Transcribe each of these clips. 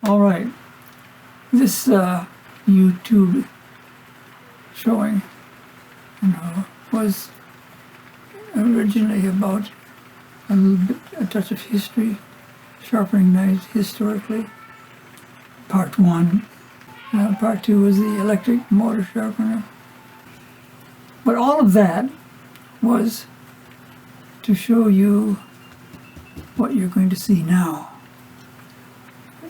All right, this YouTube showing was originally about a touch of history, sharpening knives historically. Part 1. Part 2 was the electric motor sharpener. But all of that was to show you what you're going to see now.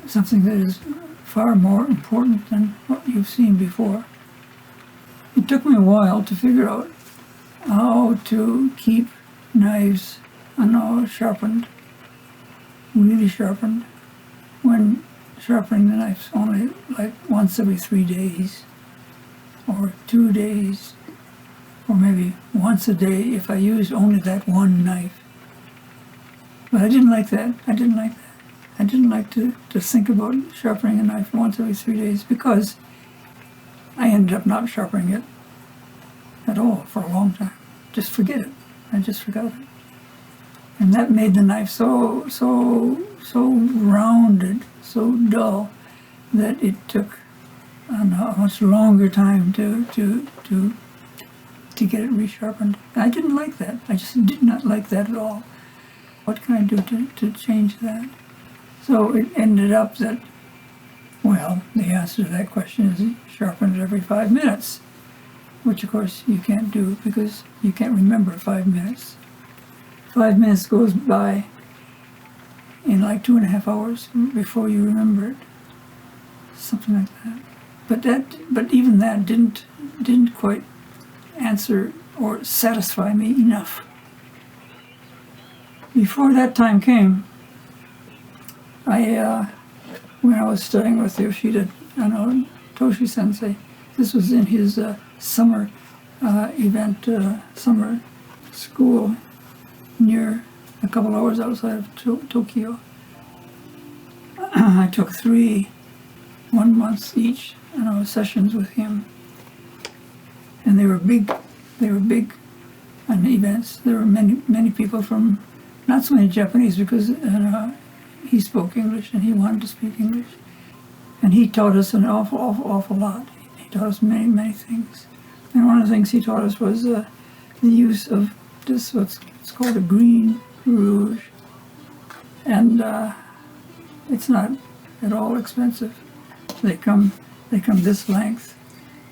Something that is far more important than what you've seen before. It took me a while to figure out how to keep knives sharpened, really sharpened, when sharpening the knives only like once every 3 days, or 2 days, or maybe once a day if I used only that one knife. But I didn't like that. I didn't like to think about sharpening a knife once every 3 days, because I ended up not sharpening it at all for a long time. Just forget it. I just forgot it. And that made the knife so rounded, so dull, that it took a much longer time to get it resharpened. And I didn't like that. I just did not like that at all. What can I do to change that? So it ended up that, well, the answer to that question is sharpen it every 5 minutes, which of course you can't do because you can't remember 5 minutes. 5 minutes goes by in like 2.5 hours before you remember it, something like that. But even that didn't quite answer or satisfy me enough. Before that time came, when I was studying with Yoshida Toshi Sensei, this was in his summer event, summer school near a couple hours outside of Tokyo. I took 3 1-month each sessions with him, and they were big events. There were many people from, not so many Japanese, because he spoke English and he wanted to speak English, and he taught us an awful lot. He taught us many things, and one of the things he taught us was the use of this, what's called a green rouge, and it's not at all expensive. They come this length,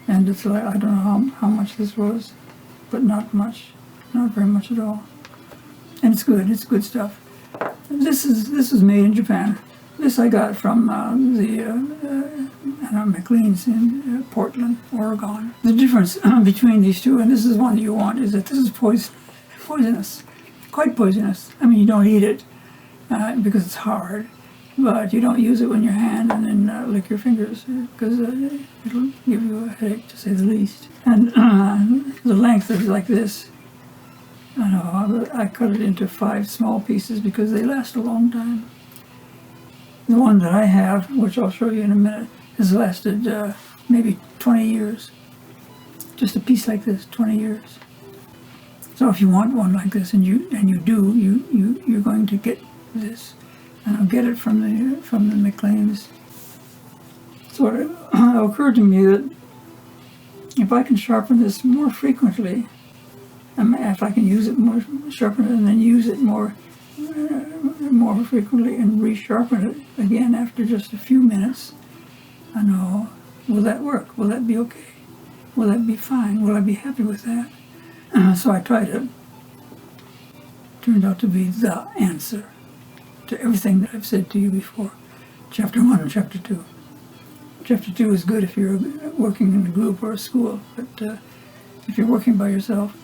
and it's like, I don't know how much this was, but not much, not very much at all, and it's good stuff. This is made in Japan. This I got from McLean's in Portland, Oregon. The difference between these two, and this is one that you want, is that this is poisonous, quite poisonous. I mean, you don't eat it because it's hard, but you don't use it in your hand and then lick your fingers, because it'll give you a headache, to say the least. And the length is like this. I cut it into 5 small pieces because they last a long time. The one that I have, which I'll show you in a minute, has lasted maybe 20 years. Just a piece like this, 20 years. So if you want one like this, and you're going to get this, and I'll get it from the McLean's. So it occurred to me that if I can sharpen this more frequently, if I can use it more, sharpen it, and then use it more frequently, and resharpen it again after just a few minutes, will that work? Will that be okay? Will that be fine? Will I be happy with that? So I tried it. Turned out to be the answer to everything that I've said to you before. Chapter 1 and Chapter 2. Chapter 2 is good if you're working in a group or a school, but if you're working by yourself,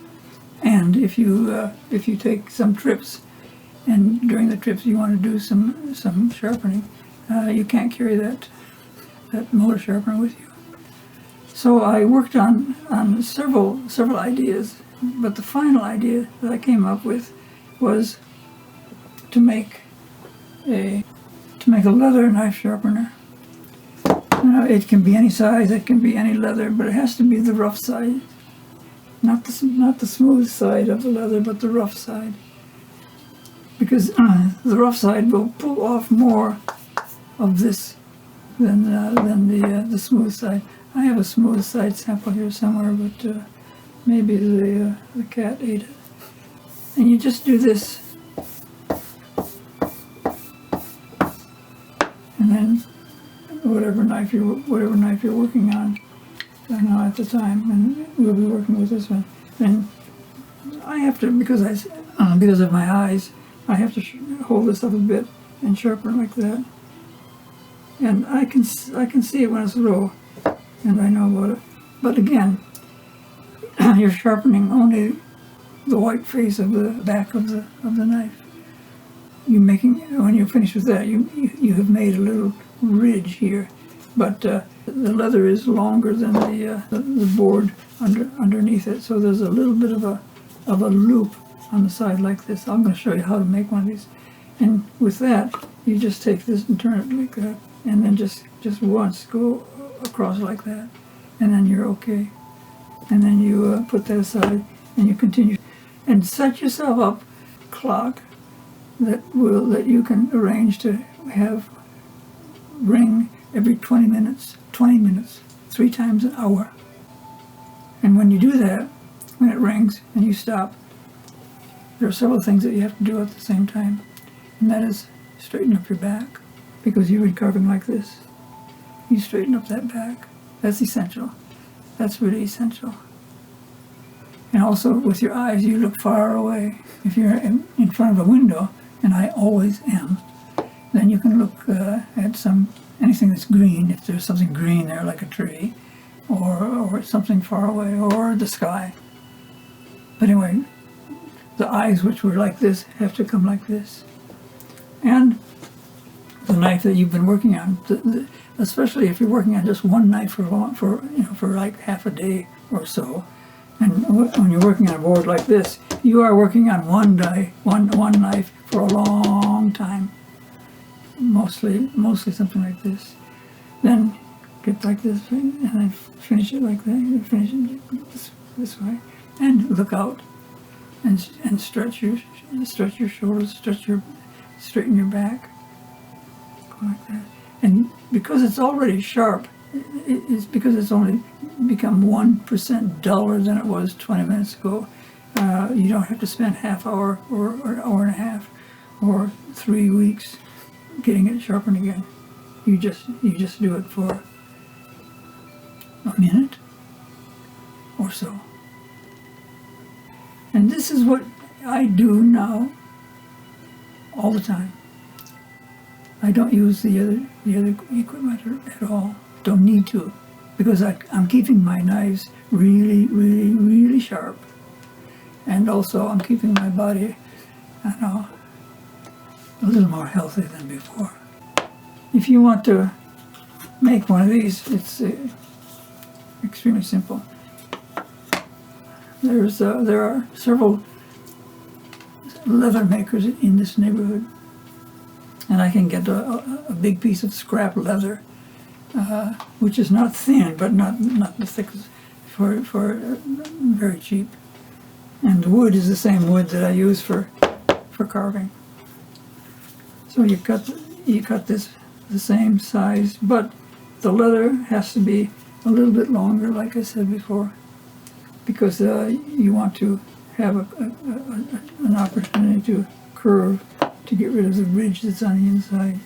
and if you take some trips, and during the trips you want to do some sharpening, you can't carry that motor sharpener with you. So I worked on several ideas, but the final idea that I came up with was to make a leather knife sharpener. It can be any size, it can be any leather, but it has to be the rough side. Not the smooth side of the leather, but the rough side. Because the rough side will pull off more of this than the smooth side. I have a smooth side sample here somewhere, but maybe the cat ate it. And you just do this, and then whatever knife you're working on now at the time, and we'll be working with this one. Then I have to, because of my eyes, I have to hold this up a bit and sharpen like that. And I can see it when it's low, and I know about it. But again, you're sharpening only the white face of the back of the knife. When you're finished with that, you have made a little ridge here, but the leather is longer than the board underneath it, so there's a little bit of a loop on the side like this. I'm going to show you how to make one of these. And with that, you just take this and turn it like that, and then just once go across like that, and then you're okay. And then you put that aside, and you continue, and set yourself up clock that you can arrange to have ring every 20 minutes, 3 times an hour. And when you do that, when it rings and you stop, there are several things that you have to do at the same time, and that is straighten up your back, because you're carving like this. You straighten up that back. That's essential. That's really essential. And also with your eyes, you look far away. If you're in front of a window, and I always am, then you can look at anything that's green, if there's something green there like a tree, or something far away, or the sky. But anyway, the eyes, which were like this, have to come like this. And the knife that you've been working on, especially if you're working on just one knife for like half a day or so, and when you're working on a board like this, you are working on one knife for a long time. Mostly something like this. Then get like this, and then finish it like that. Finish it this way, and look out, and stretch your shoulders, straighten your back, go like that. And because it's already sharp, it's because it's only become 1% duller than it was 20 minutes ago. You don't have to spend half hour or an hour and a half or 3 weeks getting it sharpened again. You just do it for a minute or so. And this is what I do now all the time. I don't use the other equipment at all. Don't need to, because I'm keeping my knives really, really, really sharp. And also I'm keeping my body, a little more healthy than before. If you want to make one of these, it's extremely simple. There are several leather makers in this neighborhood, and I can get a big piece of scrap leather, which is not thin, but not the thickest, for very cheap. And the wood is the same wood that I use for carving. So you cut this the same size, but the leather has to be a little bit longer, like I said before, because you want to have an opportunity to curve to get rid of the ridge that's on the inside.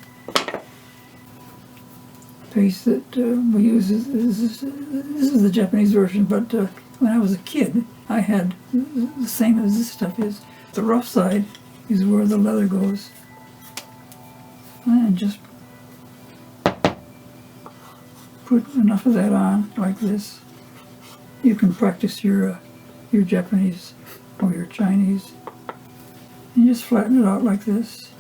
Paste that we use this is the Japanese version, but when I was a kid, I had the same as this stuff is. The rough side is where the leather goes, and just put enough of that on like this. You can practice your Japanese or your Chinese, and just flatten it out like this.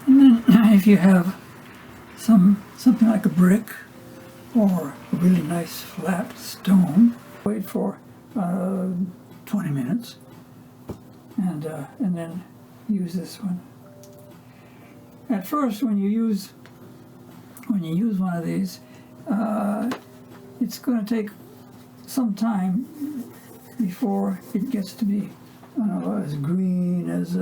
And then if you have something like a brick or a really nice flat stone, wait for 20 minutes, and then use this one. at first when you use one of these, it's going to take some time before it gets to be as green as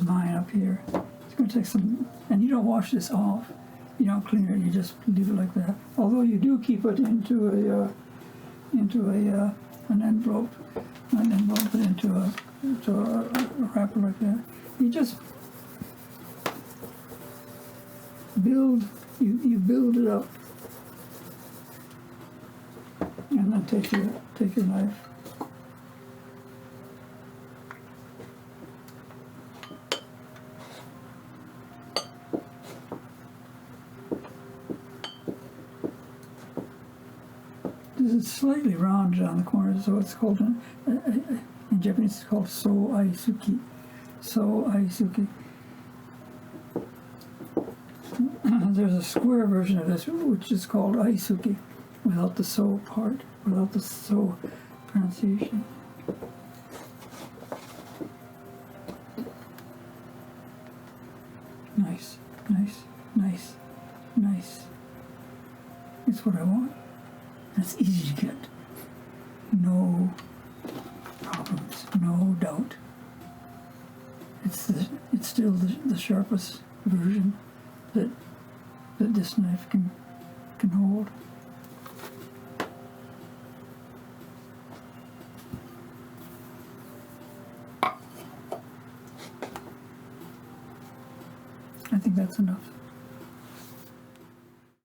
mine up here. It's going to take some, and you don't wash this off. You don't clean it. You just leave it like that. Although you do keep it into an envelope, and then roll it into a wrapper like that. You just build it up, and then take your knife. This is slightly rounded on the corners, so it's called in Japanese. It's called so aisuki. So aisuki. There's a square version of this which is called aisuki, without the so part, without the so pronunciation. Nice, nice, nice, nice. It's what I want. It's easy to get. No problems, no doubt. It's still the sharpest version that this knife can hold. I think that's enough.